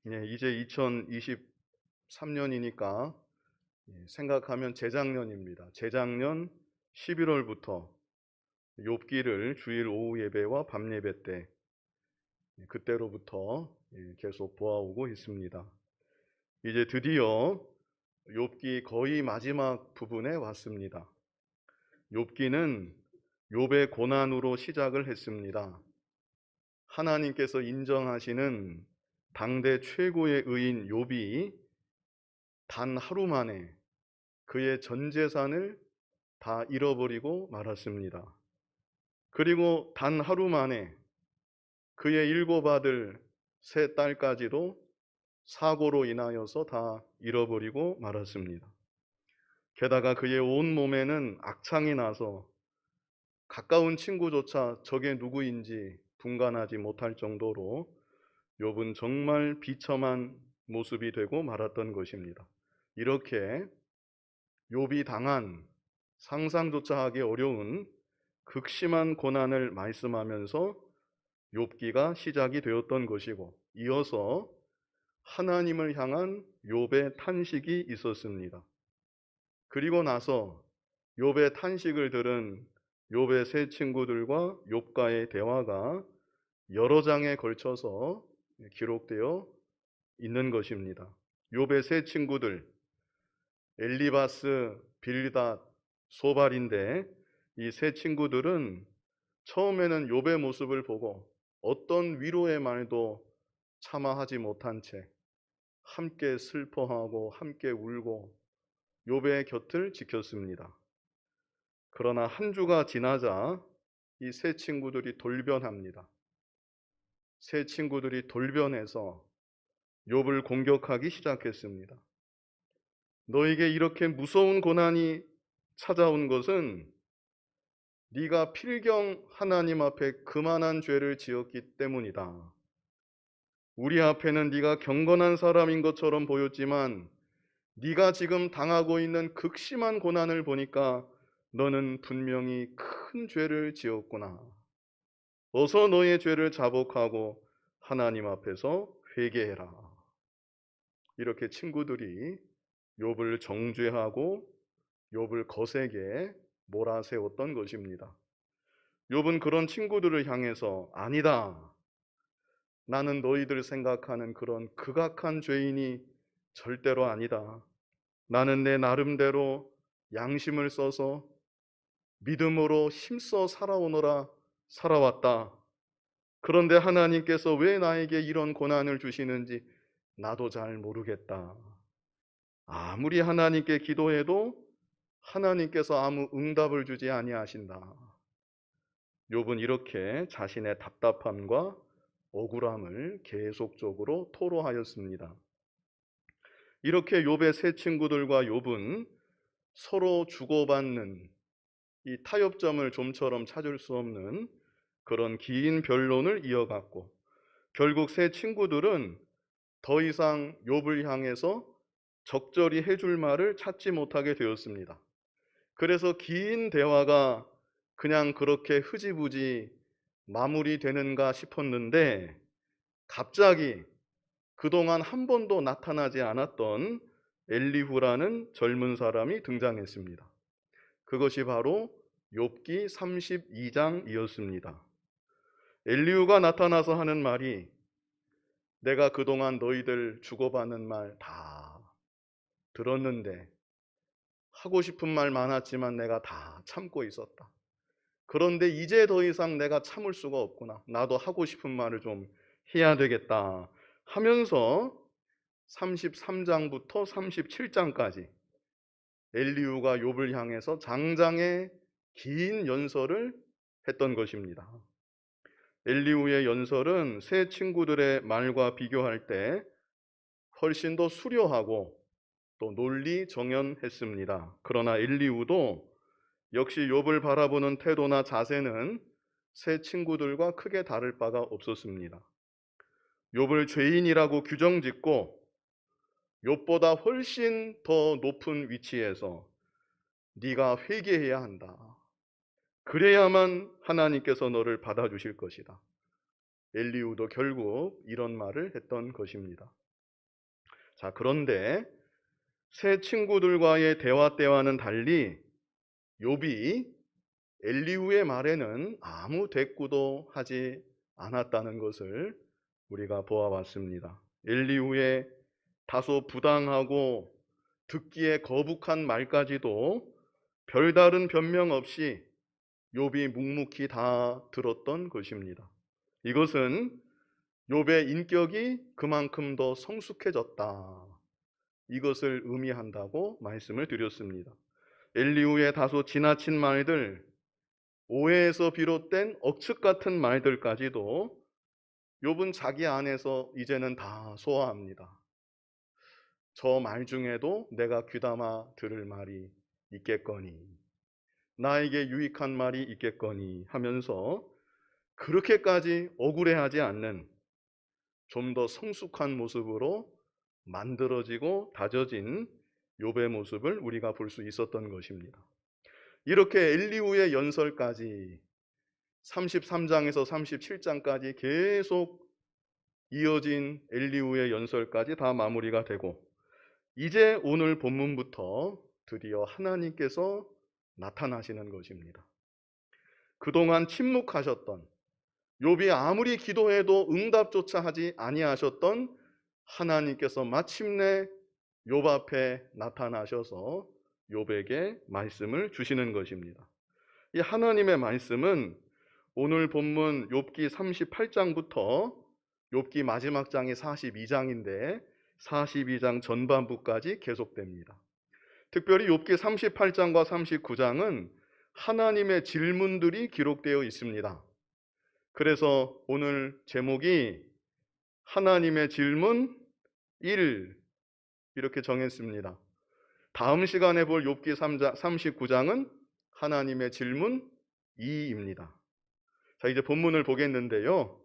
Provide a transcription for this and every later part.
이제 2023년이니까 생각하면 재작년입니다. 재작년 11월부터 욥기를 주일 오후 예배와 밤 예배 때 그때로부터 계속 보아오고 있습니다. 이제 드디어 욥기 거의 마지막 부분에 왔습니다. 욥기는 욥의 고난으로 시작을 했습니다. 하나님께서 인정하시는 당대 최고의 의인 욥이 단 하루 만에 그의 전 재산을 다 잃어버리고 말았습니다. 그리고 단 하루 만에 그의 일곱 아들 세 딸까지도 사고로 인하여서 다 잃어버리고 말았습니다. 게다가 그의 온 몸에는 악창이 나서 가까운 친구조차 저게 누구인지 분간하지 못할 정도로 욥은 정말 비참한 모습이 되고 말았던 것입니다. 이렇게 욥이 당한 상상조차 하기 어려운 극심한 고난을 말씀하면서 욥기가 시작이 되었던 것이고, 이어서 하나님을 향한 욥의 탄식이 있었습니다. 그리고 나서 욥의 탄식을 들은 욥의 세 친구들과 욥과의 대화가 여러 장에 걸쳐서 기록되어 있는 것입니다. 욥의 세 친구들 엘리바스, 빌닷, 소발인데, 이 세 친구들은 처음에는 욥의 모습을 보고 어떤 위로의 말도 차마 하지 못한 채 함께 슬퍼하고 함께 울고 욥의 곁을 지켰습니다. 그러나 한 주가 지나자 이 세 친구들이 돌변합니다. 세 친구들이 돌변해서 욥을 공격하기 시작했습니다. 너에게 이렇게 무서운 고난이 찾아온 것은 네가 필경 하나님 앞에 그만한 죄를 지었기 때문이다. 우리 앞에는 네가 경건한 사람인 것처럼 보였지만 네가 지금 당하고 있는 극심한 고난을 보니까 너는 분명히 큰 죄를 지었구나. 어서 너의 죄를 자복하고 하나님 앞에서 회개해라. 이렇게 친구들이 욥을 정죄하고 욥을 거세게 몰아세웠던 것입니다. 욥은 그런 친구들을 향해서 아니다. 나는 너희들 생각하는 그런 극악한 죄인이 절대로 아니다. 나는 내 나름대로 양심을 써서 믿음으로 힘써 살아오너라 살아왔다. 그런데 하나님께서 왜 나에게 이런 고난을 주시는지 나도 잘 모르겠다. 아무리 하나님께 기도해도 하나님께서 아무 응답을 주지 아니하신다. 욥은 이렇게 자신의 답답함과 억울함을 계속적으로 토로하였습니다. 이렇게 욥의 세 친구들과 욥은 서로 주고받는 이 타협점을 좀처럼 찾을 수 없는 그런 긴 변론을 이어갔고, 결국 세 친구들은 더 이상 욥을 향해서 적절히 해줄 말을 찾지 못하게 되었습니다. 그래서 긴 대화가 그냥 그렇게 흐지부지 마무리되는가 싶었는데, 갑자기 그동안 한 번도 나타나지 않았던 엘리후라는 젊은 사람이 등장했습니다. 그것이 바로 욥기 32장이었습니다. 엘리후가 나타나서 하는 말이, 내가 그동안 너희들 주고받는 말 다 들었는데 하고 싶은 말 많았지만 내가 다 참고 있었다. 그런데 이제 더 이상 내가 참을 수가 없구나. 나도 하고 싶은 말을 좀 해야 되겠다 하면서 33장부터 37장까지 엘리후가 욥을 향해서 장장의 긴 연설을 했던 것입니다. 엘리후의 연설은 세 친구들의 말과 비교할 때 훨씬 더 수려하고 또 논리 정연했습니다. 그러나 엘리후도 역시 욥을 바라보는 태도나 자세는 세 친구들과 크게 다를 바가 없었습니다. 욥을 죄인이라고 규정짓고 욥보다 훨씬 더 높은 위치에서 네가 회개해야 한다. 그래야만 하나님께서 너를 받아주실 것이다. 엘리후도 결국 이런 말을 했던 것입니다. 자, 그런데 새 친구들과의 대화 때와는 달리 욥이 엘리후의 말에는 아무 대꾸도 하지 않았다는 것을 우리가 보아왔습니다. 엘리후의 다소 부당하고 듣기에 거북한 말까지도 별다른 변명 없이 욥이 묵묵히 다 들었던 것입니다. 이것은 욥의 인격이 그만큼 더 성숙해졌다, 이것을 의미한다고 말씀을 드렸습니다. 엘리후의 다소 지나친 말들, 오해에서 비롯된 억측 같은 말들까지도 욥은 자기 안에서 이제는 다 소화합니다. 저 말 중에도 내가 귀담아 들을 말이 있겠거니, 나에게 유익한 말이 있겠거니 하면서 그렇게까지 억울해하지 않는 좀 더 성숙한 모습으로 만들어지고 다져진 욥의 모습을 우리가 볼 수 있었던 것입니다. 이렇게 엘리후의 연설까지 33장에서 37장까지 계속 이어진 엘리후의 연설까지 다 마무리가 되고, 이제 오늘 본문부터 드디어 하나님께서 나타나시는 것입니다. 그동안 침묵하셨던, 욥이 아무리 기도해도 응답조차 하지 아니하셨던 하나님께서 마침내 욥 앞에 나타나셔서 욥에게 말씀을 주시는 것입니다. 이 하나님의 말씀은 오늘 본문 욥기 38장부터 욥기 마지막 장이 42장인데 42장 전반부까지 계속됩니다. 특별히 욥기 38장과 39장은 하나님의 질문들이 기록되어 있습니다. 그래서 오늘 제목이 하나님의 질문 1 이렇게 정했습니다. 다음 시간에 볼 욥기 39장은 하나님의 질문 2입니다. 자, 이제 본문을 보겠는데요.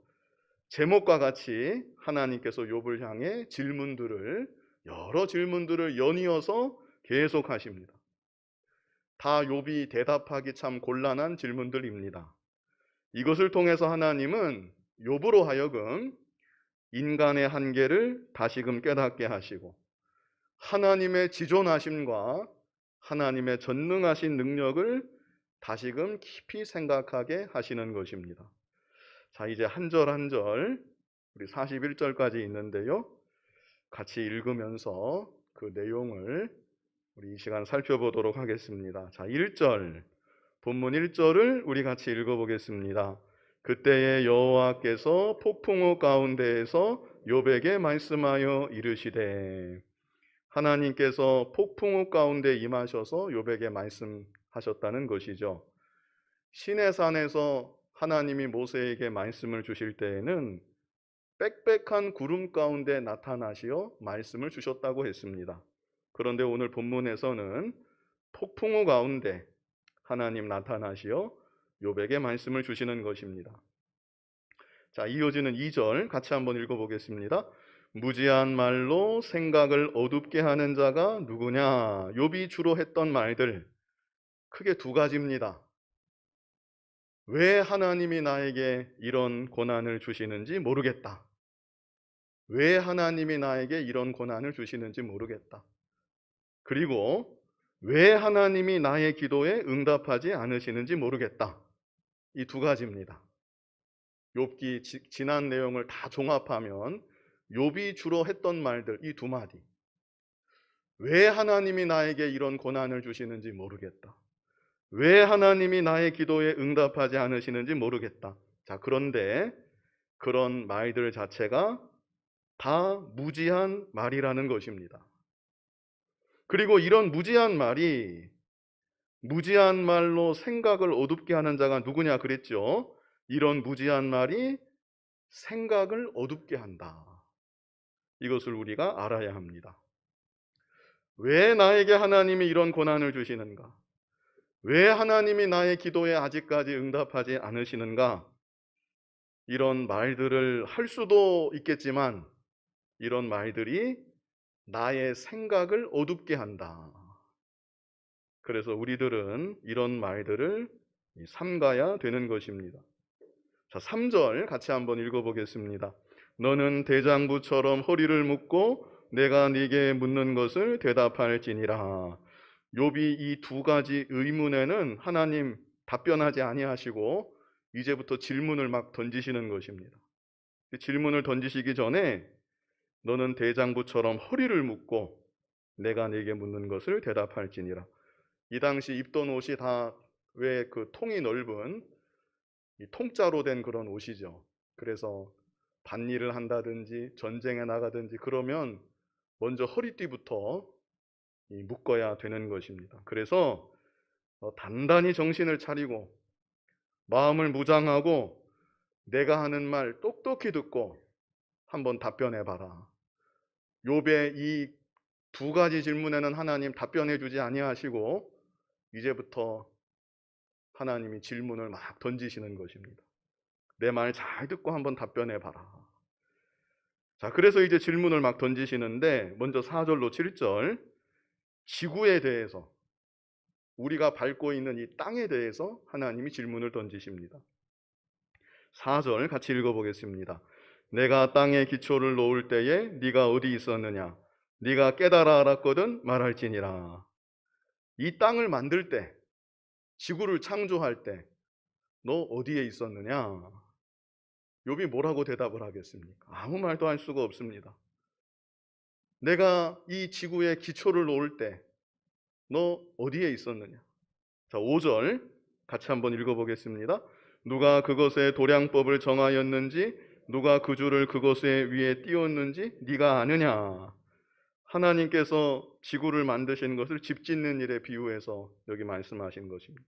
제목과 같이 하나님께서 욥을 향해 여러 질문들을 연이어서 계속 하십니다. 다 욥이 대답하기 참 곤란한 질문들입니다. 이것을 통해서 하나님은 욥으로 하여금 인간의 한계를 다시금 깨닫게 하시고 하나님의 지존하심과 하나님의 전능하신 능력을 다시금 깊이 생각하게 하시는 것입니다. 자, 이제 한 절 한 절 우리 41절까지 있는데요. 같이 읽으면서 그 내용을 우리 이 시간 살펴보도록 하겠습니다. 자, 1절, 본문 1절을 우리 같이 읽어보겠습니다. 그때에 여호와께서 폭풍우 가운데에서 욥에게 말씀하여 이르시되, 하나님께서 폭풍우 가운데 임하셔서 욥에게 말씀하셨다는 것이죠. 시내산에서 하나님이 모세에게 말씀을 주실 때에는 빽빽한 구름 가운데 나타나시어 말씀을 주셨다고 했습니다. 그런데 오늘 본문에서는 폭풍우 가운데 하나님 나타나시어 욥에게 말씀을 주시는 것입니다. 자, 이어지는 2절 같이 한번 읽어보겠습니다. 무지한 말로 생각을 어둡게 하는 자가 누구냐? 욥이 주로 했던 말들 크게 두 가지입니다. 왜 하나님이 나에게 이런 고난을 주시는지 모르겠다. 왜 하나님이 나에게 이런 고난을 주시는지 모르겠다. 그리고 왜 하나님이 나의 기도에 응답하지 않으시는지 모르겠다. 이 두 가지입니다. 욥기 지난 내용을 다 종합하면 욥이 주로 했던 말들 이 두 마디. 왜 하나님이 나에게 이런 고난을 주시는지 모르겠다. 왜 하나님이 나의 기도에 응답하지 않으시는지 모르겠다. 자, 그런데 그런 말들 자체가 다 무지한 말이라는 것입니다. 그리고 이런 무지한 말로 생각을 어둡게 하는 자가 누구냐 그랬죠. 이런 무지한 말이 생각을 어둡게 한다. 이것을 우리가 알아야 합니다. 왜 나에게 하나님이 이런 고난을 주시는가? 왜 하나님이 나의 기도에 아직까지 응답하지 않으시는가? 이런 말들을 할 수도 있겠지만 이런 말들이 나의 생각을 어둡게 한다. 그래서 우리들은 이런 말들을 삼가야 되는 것입니다. 자, 3절 같이 한번 읽어보겠습니다. 너는 대장부처럼 허리를 묶고 내가 네게 묻는 것을 대답할지니라. 욥이 이 두 가지 의문에는 하나님 답변하지 아니하시고 이제부터 질문을 막 던지시는 것입니다. 질문을 던지시기 전에 너는 대장부처럼 허리를 묶고 내가 네게 묻는 것을 대답할지니라. 이 당시 입던 옷이 다 왜 그 통이 넓은 이 통짜로 된 그런 옷이죠. 그래서 밭일을 한다든지 전쟁에 나가든지 그러면 먼저 허리띠부터 묶어야 되는 것입니다. 그래서 단단히 정신을 차리고 마음을 무장하고 내가 하는 말 똑똑히 듣고 한번 답변해 봐라. 욥의 이 두 가지 질문에는 하나님 답변해 주지 아니하시고 이제부터 하나님이 질문을 막 던지시는 것입니다. 내 말 잘 듣고 한번 답변해 봐라. 자, 그래서 이제 질문을 막 던지시는데 먼저 4절로 7절 지구에 대해서 우리가 밟고 있는 이 땅에 대해서 하나님이 질문을 던지십니다. 4절 같이 읽어보겠습니다. 내가 땅에 기초를 놓을 때에 네가 어디 있었느냐? 네가 깨달아 알았거든 말할지니라. 이 땅을 만들 때, 지구를 창조할 때 너 어디에 있었느냐? 욥이 뭐라고 대답을 하겠습니까? 아무 말도 할 수가 없습니다. 내가 이 지구에 기초를 놓을 때 너 어디에 있었느냐? 자, 5절 같이 한번 읽어보겠습니다. 누가 그것의 도량법을 정하였는지 누가 그 줄을 그것의 위에 띄웠는지 네가 아느냐? 하나님께서 지구를 만드신 것을 집 짓는 일에 비유해서 여기 말씀하신 것입니다.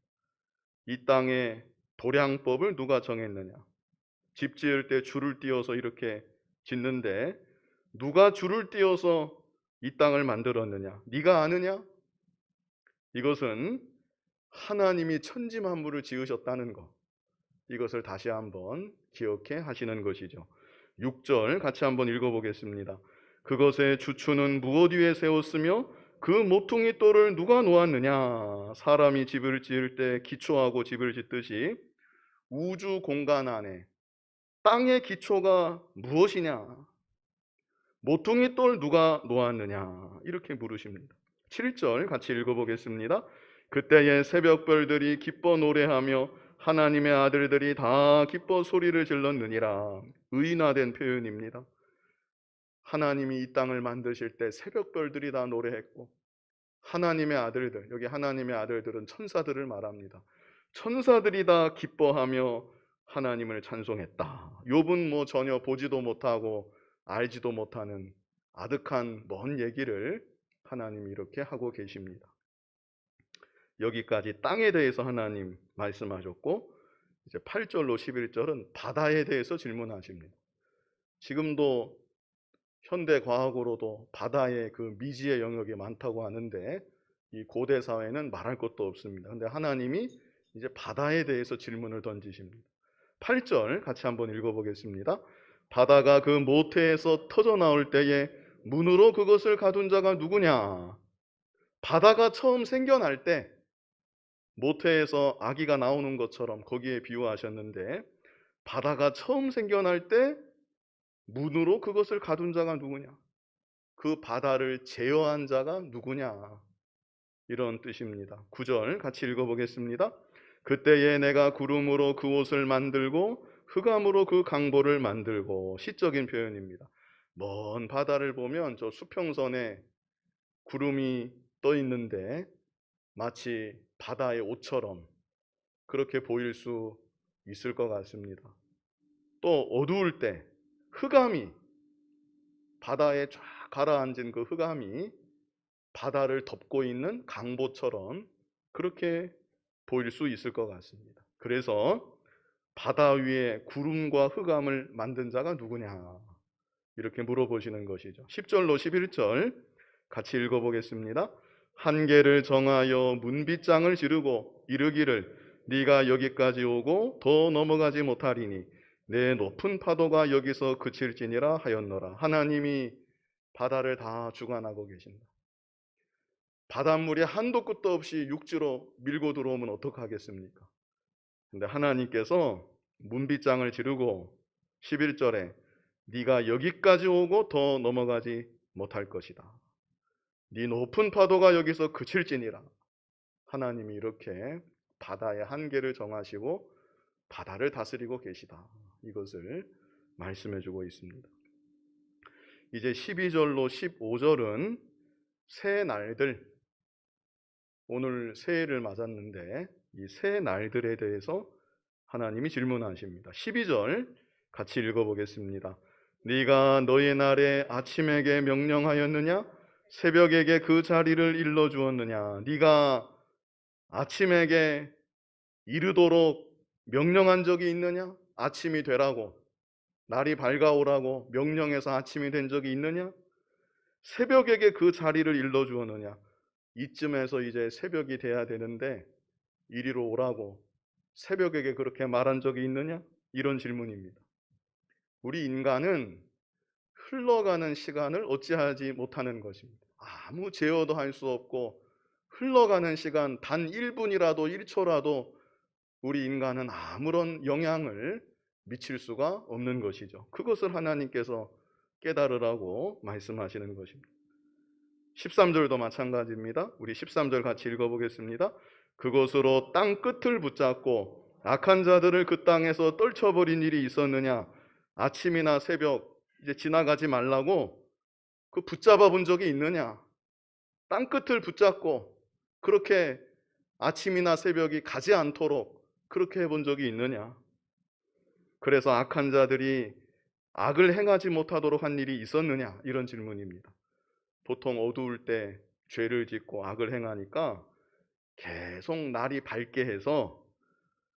이 땅의 도량법을 누가 정했느냐? 집 지을 때 줄을 띄워서 이렇게 짓는데 누가 줄을 띄워서 이 땅을 만들었느냐? 네가 아느냐? 이것은 하나님이 천지 만물을 지으셨다는 것, 이것을 다시 한번 기억해 하시는 것이죠. 6절 같이 한번 읽어보겠습니다. 그것의 주추는 무엇 위에 세웠으며 그 모퉁이 돌을 누가 놓았느냐? 사람이 집을 지을 때 기초하고 집을 짓듯이 우주 공간 안에 땅의 기초가 무엇이냐? 모퉁이 돌 누가 놓았느냐? 이렇게 물으십니다. 7절 같이 읽어보겠습니다. 그때의 새벽별들이 기뻐 노래하며 하나님의 아들들이 다 기뻐 소리를 질렀느니라. 의인화된 표현입니다. 하나님이 이 땅을 만드실 때 새벽별들이 다 노래했고 하나님의 아들들, 여기 하나님의 아들들은 천사들을 말합니다. 천사들이 다 기뻐하며 하나님을 찬송했다. 욥은 뭐 전혀 보지도 못하고 알지도 못하는 아득한 먼 얘기를 하나님이 이렇게 하고 계십니다. 여기까지 땅에 대해서 하나님 말씀하셨고 이제 8절로 11절은 바다에 대해서 질문하십니다. 지금도 현대 과학으로도 바다에 그 미지의 영역이 많다고 하는데 이 고대 사회는 말할 것도 없습니다. 근데 하나님이 이제 바다에 대해서 질문을 던지십니다. 8절 같이 한번 읽어보겠습니다. 바다가 그 모태에서 터져 나올 때에 문으로 그것을 가둔 자가 누구냐? 바다가 처음 생겨날 때 모태에서 아기가 나오는 것처럼 거기에 비유하셨는데 바다가 처음 생겨날 때 문으로 그것을 가둔 자가 누구냐? 그 바다를 제어한 자가 누구냐? 이런 뜻입니다. 9절 같이 읽어보겠습니다. 그때에 내가 구름으로 그 옷을 만들고 흑암으로 그 강보를 만들고. 시적인 표현입니다. 먼 바다를 보면 저 수평선에 구름이 떠 있는데 마치 바다의 옷처럼 그렇게 보일 수 있을 것 같습니다. 또 어두울 때 흑암이 바다에 쫙 가라앉은 그 흑암이 바다를 덮고 있는 강보처럼 그렇게 보일 수 있을 것 같습니다. 그래서 바다 위에 구름과 흑암을 만든 자가 누구냐? 이렇게 물어보시는 것이죠. 10절로 11절 같이 읽어보겠습니다. 한계를 정하여 문빗장을 지르고 이르기를 네가 여기까지 오고 더 넘어가지 못하리니 내 높은 파도가 여기서 그칠지니라 하였노라. 하나님이 바다를 다 주관하고 계신다. 바닷물이 한도 끝도 없이 육지로 밀고 들어오면 어떡하겠습니까? 근데 하나님께서 문빗장을 지르고 11절에 네가 여기까지 오고 더 넘어가지 못할 것이다. 네 높은 파도가 여기서 그칠지니라. 하나님이 이렇게 바다의 한계를 정하시고 바다를 다스리고 계시다. 이것을 말씀해 주고 있습니다. 이제 12절로 15절은 새 날들, 오늘 새해를 맞았는데 이 새 날들에 대해서 하나님이 질문하십니다. 12절 같이 읽어보겠습니다. 네가 너의 날에 아침에게 명령하였느냐? 새벽에게 그 자리를 일러주었느냐? 네가 아침에게 이르도록 명령한 적이 있느냐? 아침이 되라고, 날이 밝아오라고 명령해서 아침이 된 적이 있느냐? 새벽에게 그 자리를 일러주었느냐? 이쯤에서 이제 새벽이 돼야 되는데 이리로 오라고 새벽에게 그렇게 말한 적이 있느냐? 이런 질문입니다. 우리 인간은 흘러가는 시간을 어찌하지 못하는 것입니다. 아무 제어도 할 수 없고 흘러가는 시간 단 1분이라도 1초라도 우리 인간은 아무런 영향을 미칠 수가 없는 것이죠. 그것을 하나님께서 깨달으라고 말씀하시는 것입니다. 13절도 마찬가지입니다. 우리 13절 같이 읽어보겠습니다. 그것으로 땅 끝을 붙잡고 악한 자들을 그 땅에서 떨쳐버린 일이 있었느냐? 아침이나 새벽 이제 지나가지 말라고 그 붙잡아 본 적이 있느냐? 땅 끝을 붙잡고 그렇게 아침이나 새벽이 가지 않도록 그렇게 해본 적이 있느냐? 그래서 악한 자들이 악을 행하지 못하도록 한 일이 있었느냐? 이런 질문입니다. 보통 어두울 때 죄를 짓고 악을 행하니까 계속 날이 밝게 해서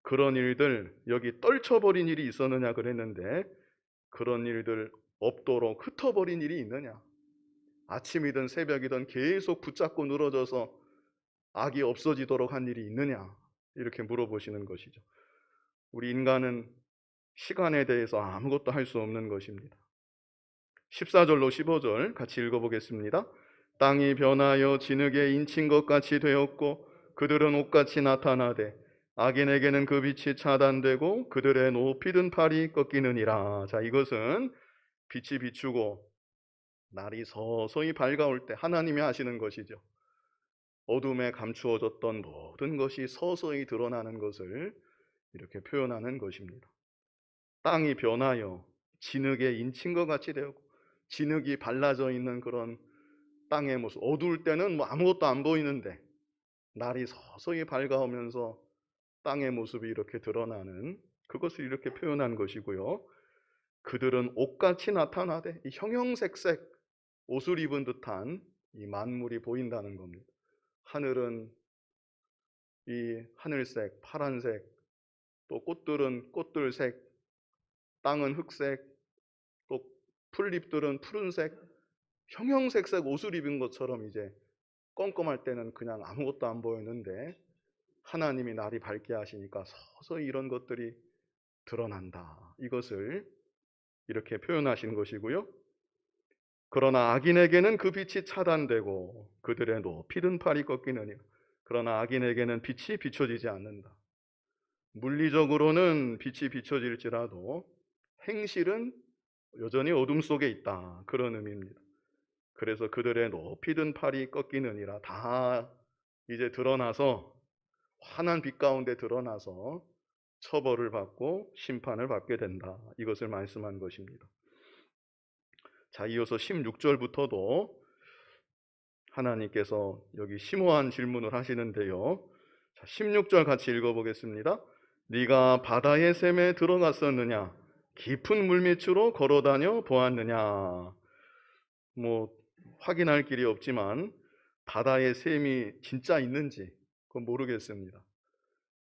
그런 일들, 여기 떨쳐버린 일이 있었느냐 그랬는데 그런 일들 없도록 흩어버린 일이 있느냐? 아침이든 새벽이든 계속 붙잡고 늘어져서 악이 없어지도록 한 일이 있느냐? 이렇게 물어보시는 것이죠. 우리 인간은 시간에 대해서 아무것도 할 수 없는 것입니다. 14절로 15절 같이 읽어보겠습니다. 땅이 변하여 진흙에 인친 것 같이 되었고 그들은 옷같이 나타나되 악인에게는 그 빛이 차단되고 그들의 높이 든 팔이 꺾이느니라. 자, 이것은 빛이 비추고 날이 서서히 밝아올 때 하나님이 하시는 것이죠. 어둠에 감추어졌던 모든 것이 서서히 드러나는 것을 이렇게 표현하는 것입니다. 땅이 변하여 진흙에 인친 것 같이 되었고 진흙이 발라져 있는 그런 땅의 모습, 어두울 때는 뭐 아무것도 안 보이는데 날이 서서히 밝아오면서 땅의 모습이 이렇게 드러나는 그것을 이렇게 표현한 것이고요. 그들은 옷같이 나타나되 이 형형색색 옷을 입은 듯한 이 만물이 보인다는 겁니다. 하늘은 이 하늘색, 파란색, 또 꽃들은 꽃들색, 땅은 흑색, 또 풀잎들은 푸른색, 형형색색 옷을 입은 것처럼 이제 껌껌할 때는 그냥 아무것도 안 보이는데 하나님이 날이 밝게 하시니까 서서히 이런 것들이 드러난다. 이것을 이렇게 표현하신 것이고요. 그러나 악인에게는 그 빛이 차단되고 그들의 높이 든 팔이 꺾이느니 그러나 악인에게는 빛이 비춰지지 않는다. 물리적으로는 빛이 비춰질지라도 행실은 여전히 어둠 속에 있다. 그런 의미입니다. 그래서 그들의 높이 든 팔이 꺾이느니라. 다 이제 드러나서 환한 빛 가운데 드러나서 처벌을 받고 심판을 받게 된다. 이것을 말씀한 것입니다. 자, 이어서 16절부터도 하나님께서 여기 심오한 질문을 하시는데요. 자, 16절 같이 읽어보겠습니다. 네가 바다의 샘에 들어갔었느냐? 깊은 물밑으로 걸어다녀 보았느냐? 뭐 확인할 길이 없지만 바다의 샘이 진짜 있는지 그건 모르겠습니다.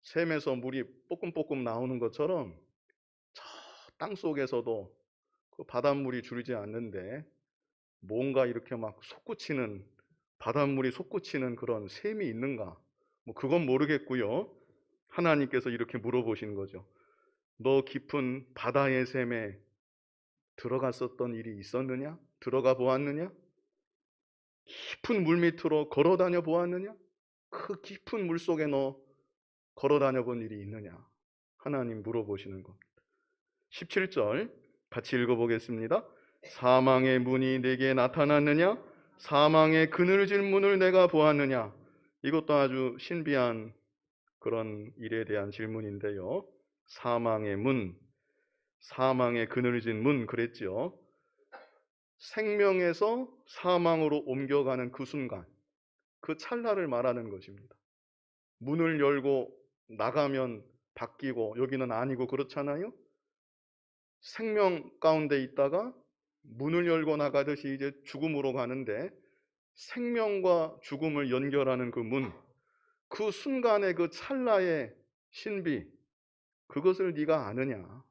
샘에서 물이 뽀끔뽀끔 나오는 것처럼 저 땅속에서도 그 바닷물이 줄지 않는데 뭔가 이렇게 막 솟구치는 바닷물이 솟구치는 그런 샘이 있는가? 뭐 그건 모르겠고요. 하나님께서 이렇게 물어보신 거죠. 너 깊은 바다의 샘에 들어갔었던 일이 있었느냐? 들어가 보았느냐? 깊은 물 밑으로 걸어 다녀 보았느냐? 그 깊은 물 속에 너 걸어 다녀 본 일이 있느냐? 하나님 물어보시는 겁니다. 17절 같이 읽어보겠습니다. 사망의 문이 내게 나타났느냐? 사망의 그늘질 문을 내가 보았느냐? 이것도 아주 신비한 그런 일에 대한 질문인데요. 사망의 문, 사망의 그늘진 문 그랬죠. 생명에서 사망으로 옮겨가는 그 순간, 그 찰나를 말하는 것입니다. 문을 열고 나가면 바뀌고 여기는 아니고 그렇잖아요. 생명 가운데 있다가 문을 열고 나가듯이 이제 죽음으로 가는데 생명과 죽음을 연결하는 그 문, 그 순간의 그 찰나의 신비, 그것을 네가 아느냐?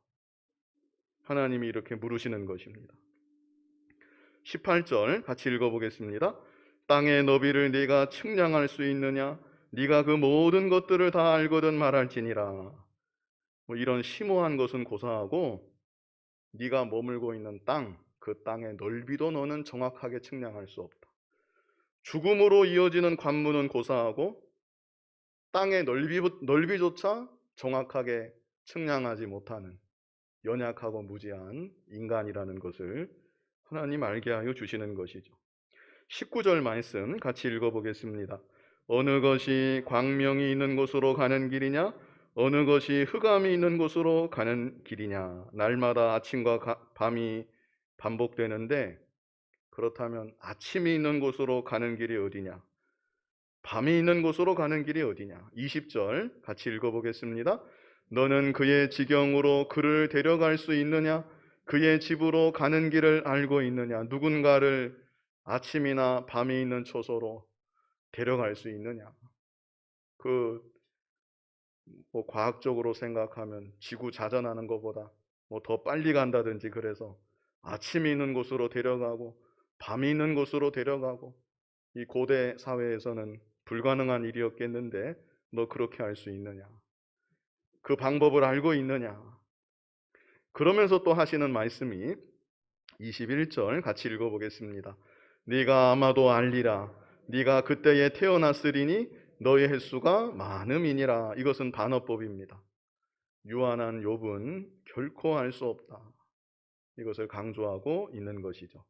하나님이 이렇게 물으시는 것입니다. 18절 같이 읽어보겠습니다. 땅의 너비를 네가 측량할 수 있느냐? 네가 그 모든 것들을 다 알거든 말할지니라. 뭐 이런 심오한 것은 고사하고 네가 머물고 있는 땅, 그 땅의 넓이도 너는 정확하게 측량할 수 없다. 죽음으로 이어지는 관문은 고사하고 땅의 넓이조차 정확하게 측량하지 못하는 연약하고 무지한 인간이라는 것을 하나님 알게 하여 주시는 것이죠. 19절 말씀 같이 읽어보겠습니다. 어느 것이 광명이 있는 곳으로 가는 길이냐? 어느 것이 흑암이 있는 곳으로 가는 길이냐? 날마다 아침과 밤이 반복되는데 그렇다면 아침이 있는 곳으로 가는 길이 어디냐? 밤이 있는 곳으로 가는 길이 어디냐? 20절 같이 읽어보겠습니다. 너는 그의 지경으로 그를 데려갈 수 있느냐? 그의 집으로 가는 길을 알고 있느냐? 누군가를 아침이나 밤이 있는 초소로 데려갈 수 있느냐? 뭐 과학적으로 생각하면 지구 자전하는 것보다 뭐 더 빨리 간다든지 그래서 아침이 있는 곳으로 데려가고 밤이 있는 곳으로 데려가고 이 고대 사회에서는 불가능한 일이었겠는데 너 그렇게 할 수 있느냐? 그 방법을 알고 있느냐? 그러면서 또 하시는 말씀이 21절 같이 읽어보겠습니다. 네가 아마도 알리라. 네가 그때에 태어났으리니 너의 횟수가 많음이니라. 이것은 반어법입니다. 유한한 욥은 결코 알 수 없다. 이것을 강조하고 있는 것이죠.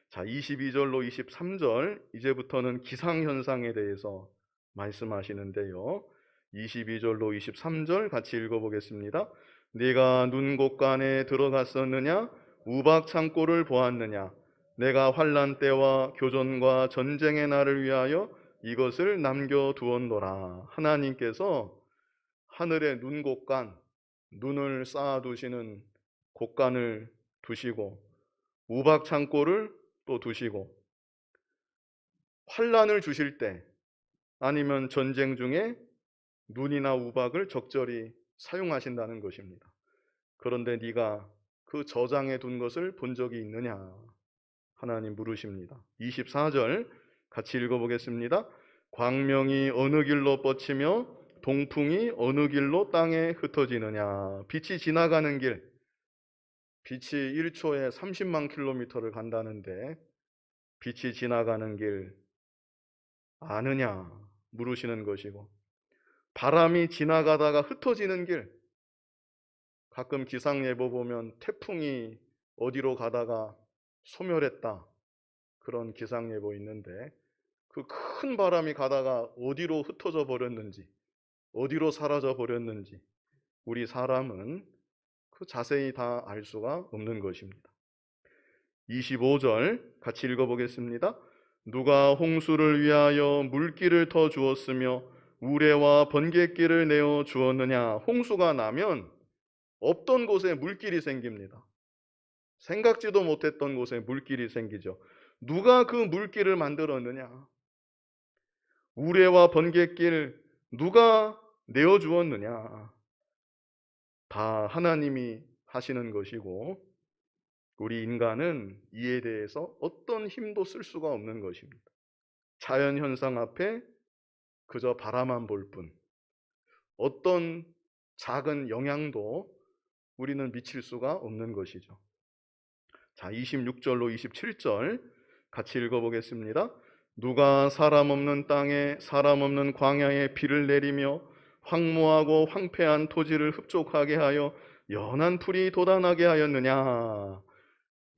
자, 22절로 23절 이제부터는 기상현상에 대해서 말씀하시는데요. 22절로 23절 같이 읽어보겠습니다. 네가 눈곳간에 들어갔었느냐? 우박창고를 보았느냐? 내가 환난 때와 교전과 전쟁의 날을 위하여 이것을 남겨두었노라. 하나님께서 하늘의 눈곳간, 눈을 쌓아두시는 곳간을 두시고 우박창고를 또 두시고 환난을 주실 때 아니면 전쟁 중에 눈이나 우박을 적절히 사용하신다는 것입니다. 그런데 네가 그 저장해 둔 것을 본 적이 있느냐? 하나님 물으십니다. 24절 같이 읽어보겠습니다. 광명이 어느 길로 뻗치며 동풍이 어느 길로 땅에 흩어지느냐? 빛이 지나가는 길, 빛이 1초에 30만 킬로미터를 간다는데 빛이 지나가는 길 아느냐 물으시는 것이고, 바람이 지나가다가 흩어지는 길, 가끔 기상예보 보면 태풍이 어디로 가다가 소멸했다 그런 기상예보 있는데 그 큰 바람이 가다가 어디로 흩어져 버렸는지 어디로 사라져 버렸는지 우리 사람은 그 자세히 다 알 수가 없는 것입니다. 25절 같이 읽어보겠습니다. 누가 홍수를 위하여 물길을 터 주었으며 우레와 번갯길을 내어 주었느냐? 홍수가 나면 없던 곳에 물길이 생깁니다. 생각지도 못했던 곳에 물길이 생기죠. 누가 그 물길을 만들었느냐? 우레와 번갯길 누가 내어 주었느냐? 다 하나님이 하시는 것이고 우리 인간은 이에 대해서 어떤 힘도 쓸 수가 없는 것입니다. 자연현상 앞에 그저 바라만 볼 뿐, 어떤 작은 영향도 우리는 미칠 수가 없는 것이죠. 자, 26절로 27절 같이 읽어보겠습니다. 누가 사람 없는 땅에 사람 없는 광야에 비를 내리며 황무하고 황폐한 토지를 흡족하게 하여 연한 풀이 돋아나게 하였느냐?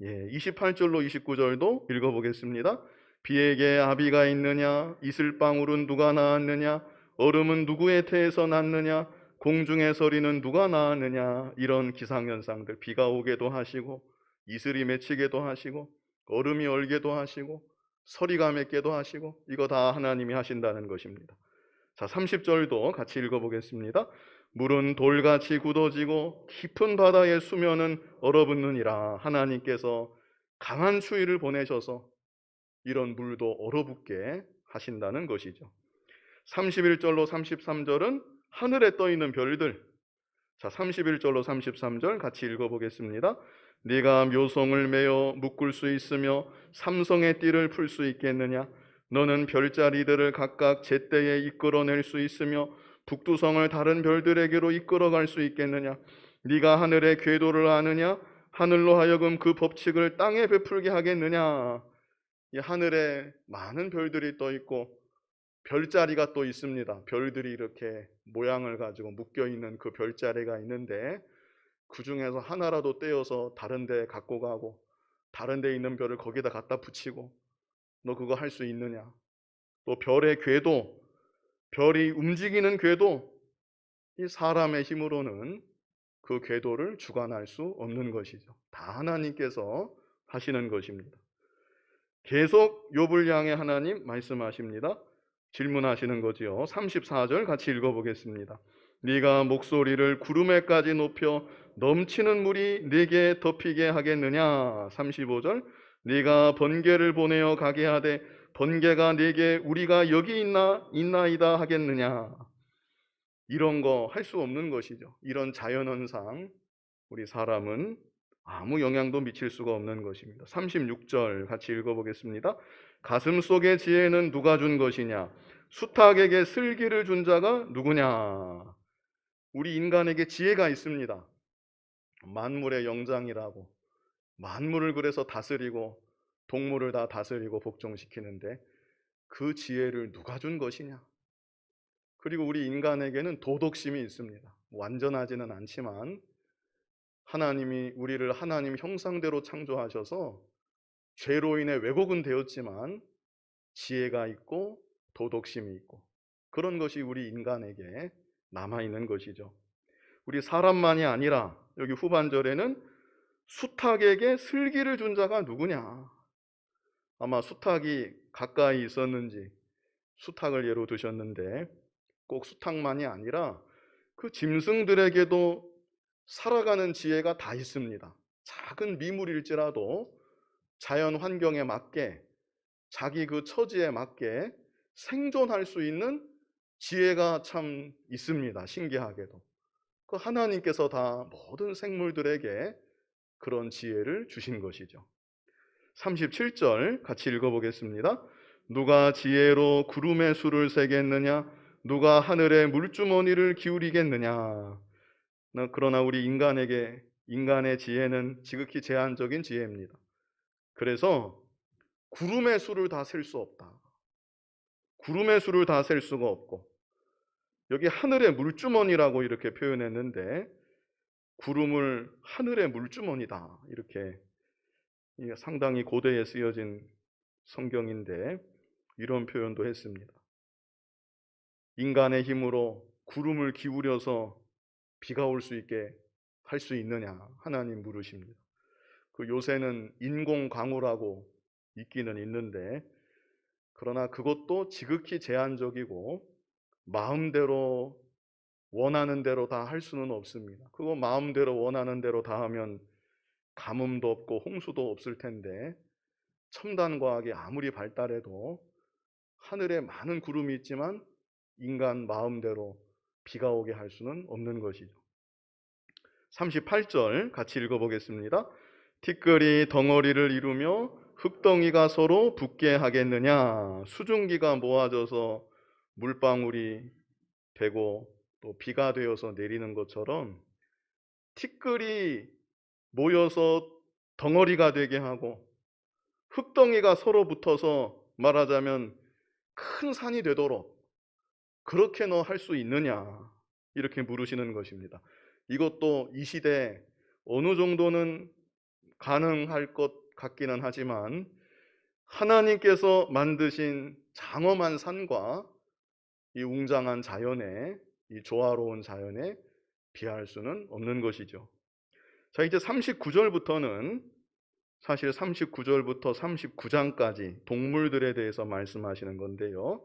예, 28절로 29절도 읽어보겠습니다. 비에게 아비가 있느냐? 이슬방울은 누가 낳았느냐? 얼음은 누구의 태에서 났느냐? 공중의 서리는 누가 낳았느냐? 이런 기상현상들, 비가 오게도 하시고 이슬이 맺히게도 하시고 얼음이 얼게도 하시고 서리가 맺게도 하시고, 이거 다 하나님이 하신다는 것입니다. 자, 30절도 같이 읽어보겠습니다. 물은 돌같이 굳어지고 깊은 바다의 수면은 얼어붙느니라. 하나님께서 강한 추위를 보내셔서 이런 물도 얼어붙게 하신다는 것이죠. 31절로 33절은 하늘에 떠 있는 별들. 자, 31절로 33절 같이 읽어보겠습니다. 네가 묘성을 메어 묶을 수 있으며 삼성의 띠를 풀 수 있겠느냐? 너는 별자리들을 각각 제때에 이끌어낼 수 있으며 북두성을 다른 별들에게로 이끌어갈 수 있겠느냐? 네가 하늘의 궤도를 아느냐? 하늘로 하여금 그 법칙을 땅에 베풀게 하겠느냐? 이 하늘에 많은 별들이 떠 있고 별자리가 또 있습니다. 별들이 이렇게 모양을 가지고 묶여있는 그 별자리가 있는데, 그 중에서 하나라도 떼어서 다른 데 갖고 가고 다른 데 있는 별을 거기다 갖다 붙이고, 너 그거 할 수 있느냐? 또 별의 궤도, 별이 움직이는 궤도, 이 사람의 힘으로는 그 궤도를 주관할 수 없는 것이죠. 다 하나님께서 하시는 것입니다. 계속 욥을 향해 하나님 말씀하십니다. 질문하시는 거지요. 34절 같이 읽어보겠습니다. 네가 목소리를 구름에까지 높여 넘치는 물이 네게 덮이게 하겠느냐? 35절 네가 번개를 보내어 가게 하되 번개가 네게 우리가 여기 있나이다 하겠느냐? 이런 거 할 수 없는 것이죠. 이런 자연현상, 우리 사람은 아무 영향도 미칠 수가 없는 것입니다. 36절 같이 읽어보겠습니다. 가슴 속의 지혜는 누가 준 것이냐? 수탉에게 슬기를 준 자가 누구냐? 우리 인간에게 지혜가 있습니다. 만물의 영장이라고, 만물을 그래서 다스리고 동물을 다 다스리고 복종시키는데, 그 지혜를 누가 준 것이냐? 그리고 우리 인간에게는 도덕심이 있습니다. 완전하지는 않지만 하나님이 우리를 하나님 형상대로 창조하셔서 죄로 인해 왜곡은 되었지만 지혜가 있고 도덕심이 있고, 그런 것이 우리 인간에게 남아있는 것이죠. 우리 사람만이 아니라 여기 후반절에는 수탉에게 슬기를 준 자가 누구냐? 아마 수탉이 가까이 있었는지 수탉을 예로 드셨는데, 꼭 수탉만이 아니라 그 짐승들에게도 살아가는 지혜가 다 있습니다. 작은 미물일지라도 자연 환경에 맞게, 자기 그 처지에 맞게 생존할 수 있는 지혜가 참 있습니다. 신기하게도. 그 하나님께서 다 모든 생물들에게 그런 지혜를 주신 것이죠. 37절 같이 읽어보겠습니다. 누가 지혜로 구름의 수를 세겠느냐? 누가 하늘의 물주머니를 기울이겠느냐? 그러나 우리 인간의 지혜는 지극히 제한적인 지혜입니다. 그래서 구름의 수를 다 셀 수 없다. 구름의 수를 다 셀 수가 없고, 여기 하늘의 물주머니라고 이렇게 표현했는데, 구름을 하늘의 물주머니다, 이렇게 상당히 고대에 쓰여진 성경인데 이런 표현도 했습니다. 인간의 힘으로 구름을 기울여서 비가 올 수 있게 할 수 있느냐? 하나님 물으십니다. 그 요새는 인공광우라고 있기는 있는데, 그러나 그것도 지극히 제한적이고 마음대로 원하는 대로 다 할 수는 없습니다. 그거 마음대로 원하는 대로 다 하면 가뭄도 없고 홍수도 없을 텐데, 첨단 과학이 아무리 발달해도 하늘에 많은 구름이 있지만 인간 마음대로 비가 오게 할 수는 없는 것이죠. 38절 같이 읽어보겠습니다. 티끌이 덩어리를 이루며 흙덩이가 서로 붙게 하겠느냐? 수증기가 모아져서 물방울이 되고 또 비가 되어서 내리는 것처럼 티끌이 모여서 덩어리가 되게 하고 흙덩이가 서로 붙어서 말하자면 큰 산이 되도록, 그렇게 너 할 수 있느냐? 이렇게 물으시는 것입니다. 이것도 이 시대에 어느 정도는 가능할 것 같기는 하지만 하나님께서 만드신 장엄한 산과 이 웅장한 자연에, 이 조화로운 자연에 비할 수는 없는 것이죠. 자, 이제 39절부터는 사실 39절부터 39장까지 동물들에 대해서 말씀하시는 건데요.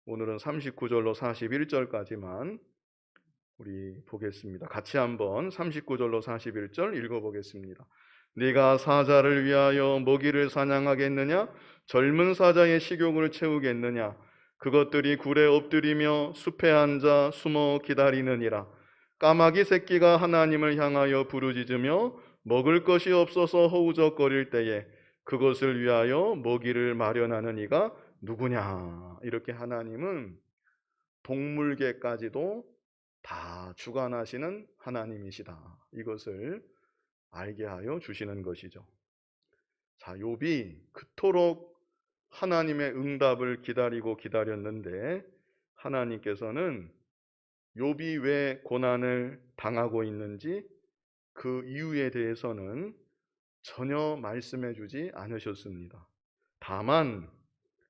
오늘은 39절로 41절까지만 우리 보겠습니다. 같이 한번 39절로 41절 읽어보겠습니다. 네가 사자를 위하여 먹이를 사냥하겠느냐? 젊은 사자의 식욕을 채우겠느냐? 그것들이 굴에 엎드리며 숲에 앉아 숨어 기다리느니라. 까마귀 새끼가 하나님을 향하여 부르짖으며 먹을 것이 없어서 허우적거릴 때에 그것을 위하여 먹이를 마련하는 이가 누구냐? 이렇게 하나님은 동물계까지도 다 주관하시는 하나님이시다. 이것을 알게 하여 주시는 것이죠. 자, 욥이 그토록 하나님의 응답을 기다리고 기다렸는데 하나님께서는 욥이 왜 고난을 당하고 있는지 그 이유에 대해서는 전혀 말씀해 주지 않으셨습니다. 다만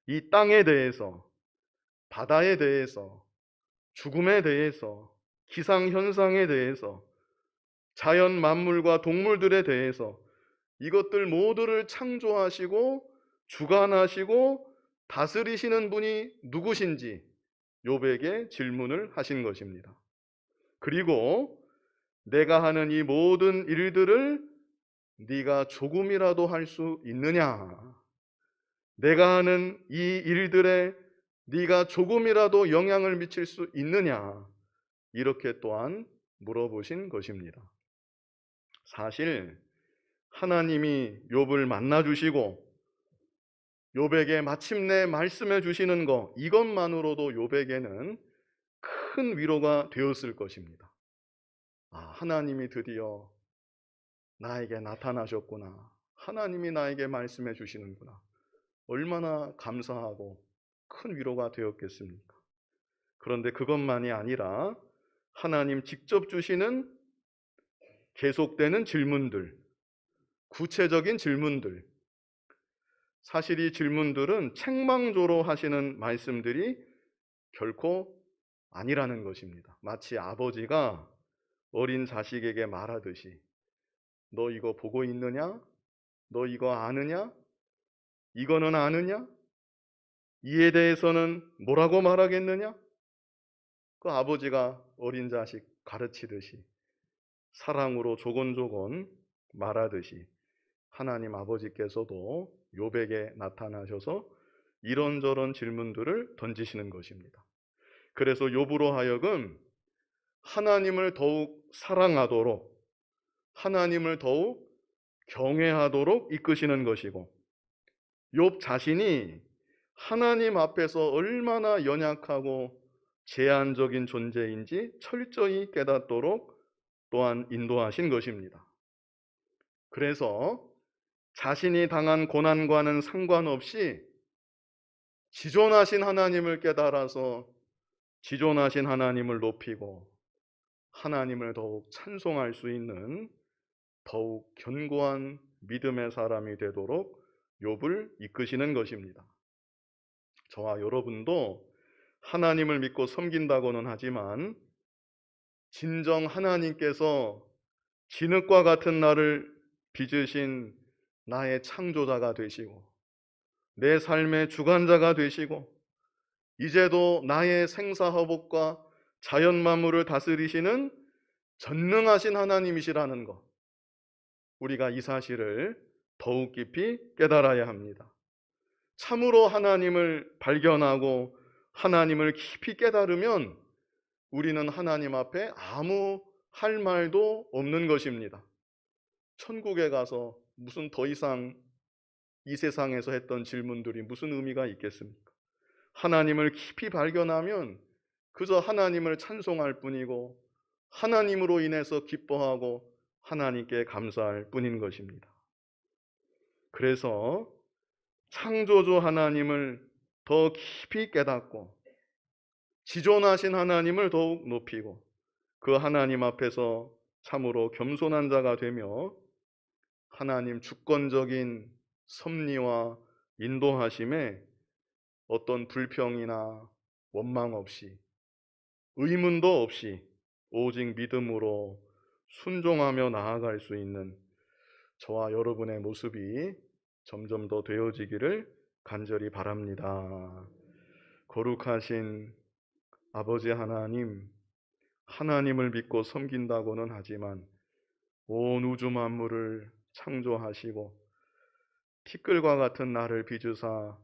이 땅에 대해서, 바다에 대해서, 죽음에 대해서, 기상현상에 대해서, 자연 만물과 동물들에 대해서 이것들 모두를 창조하시고 주관하시고 다스리시는 분이 누구신지 욥에게 질문을 하신 것입니다. 그리고 내가 하는 이 모든 일들을 네가 조금이라도 할 수 있느냐? 내가 하는 이 일들에 네가 조금이라도 영향을 미칠 수 있느냐? 이렇게 또한 물어보신 것입니다. 사실 하나님이 욥을 만나 주시고 욥에게 마침내 말씀해 주시는 것, 이것만으로도 욥에게는 큰 위로가 되었을 것입니다. 아, 하나님이 드디어 나에게 나타나셨구나. 하나님이 나에게 말씀해 주시는구나. 얼마나 감사하고 큰 위로가 되었겠습니까? 그런데 그것만이 아니라 하나님 직접 주시는 계속되는 질문들, 구체적인 질문들, 사실 이 질문들은 책망조로 하시는 말씀들이 결코 아니라는 것입니다. 마치 아버지가 어린 자식에게 말하듯이 너 이거 보고 있느냐? 너 이거 아느냐? 이거는 아느냐? 이에 대해서는 뭐라고 말하겠느냐? 그 아버지가 어린 자식 가르치듯이 사랑으로 조곤조곤 말하듯이 하나님 아버지께서도 욥에게 나타나셔서 이런저런 질문들을 던지시는 것입니다. 그래서 욥으로 하여금 하나님을 더욱 사랑하도록, 하나님을 더욱 경외하도록 이끄시는 것이고, 욥 자신이 하나님 앞에서 얼마나 연약하고 제한적인 존재인지 철저히 깨닫도록 또한 인도하신 것입니다. 그래서 자신이 당한 고난과는 상관없이 지존하신 하나님을 깨달아서 지존하신 하나님을 높이고 하나님을 더욱 찬송할 수 있는 더욱 견고한 믿음의 사람이 되도록 욥을 이끄시는 것입니다. 저와 여러분도 하나님을 믿고 섬긴다고는 하지만 진정 하나님께서 진흙과 같은 나를 빚으신 나의 창조자가 되시고 내 삶의 주관자가 되시고 이제도 나의 생사화복과 자연 만물을 다스리시는 전능하신 하나님이시라는 것, 우리가 이 사실을 더욱 깊이 깨달아야 합니다. 참으로 하나님을 발견하고 하나님을 깊이 깨달으면 우리는 하나님 앞에 아무 할 말도 없는 것입니다. 천국에 가서 무슨 더 이상 이 세상에서 했던 질문들이 무슨 의미가 있겠습니까? 하나님을 깊이 발견하면 그저 하나님을 찬송할 뿐이고 하나님으로 인해서 기뻐하고 하나님께 감사할 뿐인 것입니다. 그래서 창조주 하나님을 더 깊이 깨닫고 지존하신 하나님을 더욱 높이고 그 하나님 앞에서 참으로 겸손한 자가 되며 하나님 주권적인 섭리와 인도하심에 어떤 불평이나 원망 없이, 의문도 없이 오직 믿음으로 순종하며 나아갈 수 있는 저와 여러분의 모습이 점점 더 되어지기를 간절히 바랍니다. 거룩하신 아버지 하나님, 하나님을 믿고 섬긴다고는 하지만 온 우주 만물을 창조하시고 티끌과 같은 나를 빚으사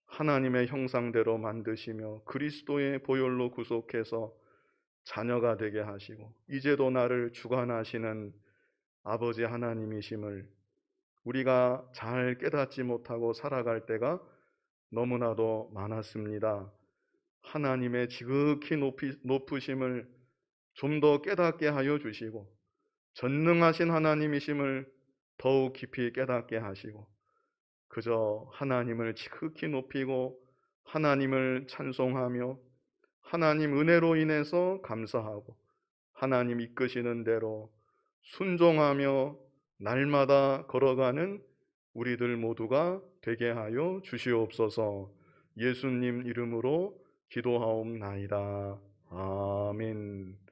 하나님의 형상대로 만드시며 그리스도의 보혈로 구속해서 자녀가 되게 하시고 이제도 나를 주관하시는 아버지 하나님이심을 우리가 잘 깨닫지 못하고 살아갈 때가 너무나도 많았습니다. 하나님의 지극히 높으심을 좀 더 깨닫게 하여 주시고 전능하신 하나님이심을 더욱 깊이 깨닫게 하시고 그저 하나님을 지극히 높이고 하나님을 찬송하며 하나님 은혜로 인해서 감사하고 하나님 이끄시는 대로 순종하며 날마다 걸어가는 우리들 모두가 되게 하여 주시옵소서. 예수님 이름으로 기도하옵나이다. 아멘.